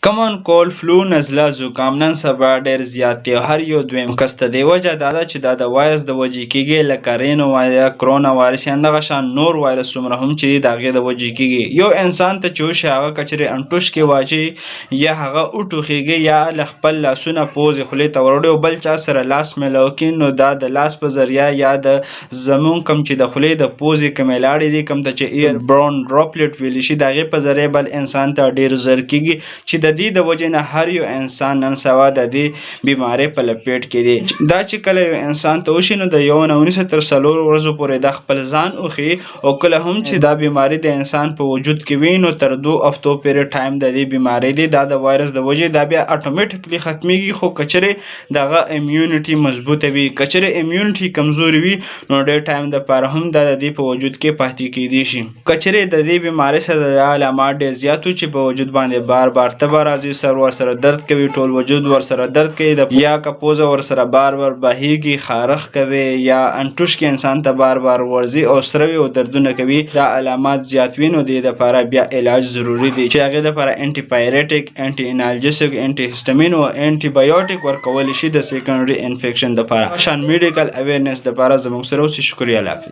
کمن کولډ فلو نزله زوکام نن سبا ډېر زیات دی او هر یو دویم کس ته دی. وجه دا ده چې دا د وایرس د وجې کېږي، لکه رینو وایرس، کرونا وایرس یا همدغه شان نور وایرس څومره هم چې دي د هغې د وجې کېږي. یو انسان ته چې وشي هغه که چېرې انټوش کې واچوي یا هغه وټوخېږي یا له خپل لاسونه پوزې خولې ته وروړي او بل چا سره لاس میلاو کړي، نو دا د لاس په ذریعه یا د زمونږ کوم چې د خولې د پوزې کومې لاړې دي، کوم ته چې ایر برون ډراپلیټ ویلی شي، د هغې په ذریعه بل انسان ته ډېر زر کېږي چې د دې د وجې نه هر یو انسان نن سبا د دې بیمارۍ په لپیټ کې دی. دا چې کله یو انسان ته وشي نو د 1 نه 19 تر 4 ورځو پورې دا خپل ځان وښي، او کله هم چې دا بیماري د انسان په وجود کې وي نو تر 2 هفتو پورې ټایم د دې بیمارۍ دی. دا د وایرس د وجې دا بیا اټومیټیکلی ختمیږي، خو که چېرې دغه امیونټي مضبوطه وي. که چېرې امیونټي کمزوري وي نو ډېر ټایم دپاره هم دا د دې په وجود کې پاتې کیدی شي. که چېرې د دې بیمارۍ سره د علامات ډېر زیات وي چې په وجود باندې بار بار تبه راځي، سر ورسره درد کوي، ټول وجود ورسره درد کوي، یا که پوزه ورسره بار بار بهیږي، خارښ کوي، یا انټوش کې انسان ته بار بار ورځي او سره وي او دردونه کوي، دا علامات زیات وي نو د دې دپاره بیا علاج ضروري دی چې هغې دپاره انټي پایریټک، انټي انالجیسک، انټي هسټامین او انټي بایوټیک ورکولی شي د سیکنډري انفیکشن دپاره. شان میډیکل اویرنس دپاره زموږ سره اوسئ. شکریه. الله حافظ.